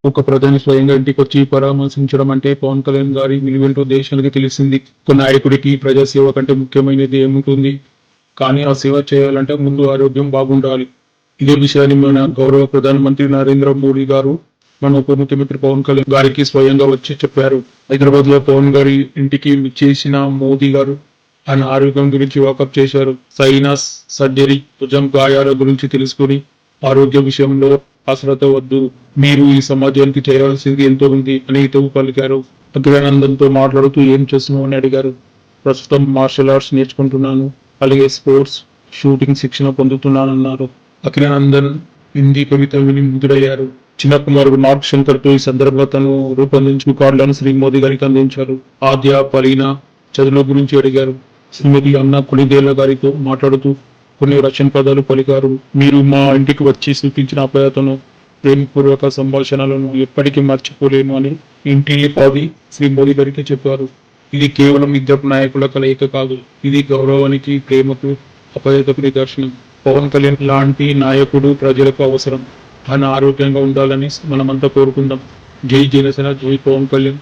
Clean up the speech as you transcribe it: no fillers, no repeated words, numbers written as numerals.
ఒక ప్రధాని స్వయంగా ఇంటికి వచ్చి పరామర్శించడం అంటే పవన్ కళ్యాణ్ గారి విలువేంటో దేశానికి తెలిసింది. ఒక నాయకుడికి ప్రజాసేవ కంటే ముఖ్యమైనది ఏముంటుంది? కానీ ఆ సేవ చేయాలంటే ముందు ఆరోగ్యం బాగుండాలి. ఇదే విషయాన్ని మన గౌరవ ప్రధానమంత్రి నరేంద్ర మోడీ గారు మన ఉప ముఖ్యమంత్రి పవన్ కళ్యాణ్ గారికి స్వయంగా వచ్చి చెప్పారు. హైదరాబాద్ లో పవన్ గారి ఇంటికి చేసిన మోదీ గారు ఆయన ఆరోగ్యం గురించి వాకప్ చేశారు. సైనస్ సర్జరీ, భుజం గాయాల గురించి తెలుసుకుని ఆరోగ్య విషయంలో అశ్రద్ధ వద్దు, మీరు ఈ సమాజానికి చేయాల్సింది ఎంతో ఉంది అని హితవు పలికారు. అఖిలానందన్తో మాట్లాడుతూ ఏం చేస్తున్నావు అని అడిగారు. ప్రస్తుతం మార్షల్ ఆర్ట్స్ నేర్చుకుంటున్నాను, అలాగే స్పోర్ట్స్ షూటింగ్ శిక్షణ పొందుతున్నానన్నారు. అఖిలానందన్ హిందీ కవిత విని ముగ్ధుడయ్యారు. చిన్న కుమారుడు నాగ్ శంకర్ తో ఈ సందర్భంగా తను రూపొందించిన కార్డులను శ్రీ మోదీ గారికి అందించారు. ఆద్య, పరీనా చదువుల గురించి అడిగారు. శ్రీమతి అన్నా కొలిదేల గారితో మాట్లాడుతూ కొన్ని రష్యన్ పదాలు పలికారు. మీరు మా ఇంటికి వచ్చి చూపించిన ఆప్యాయతను, ప్రేమపూర్వక సంభాషణలను ఎప్పటికీ మర్చిపోలేను అని ఇంటి పాది శ్రీ మోదీ గారికి చెప్పారు. ఇది కేవలం ఇద్దరు నాయకుల కలయిక కాదు, ఇది గౌరవానికి, ప్రేమకు, అపయతకు నిదర్శనం. పవన్ కళ్యాణ్ లాంటి నాయకుడు ప్రజలకు అవసరం. ఆయన ఆరోగ్యంగా ఉండాలని మనమంతా కోరుకుందాం. జై జనసేన, జై పవన్ కళ్యాణ్.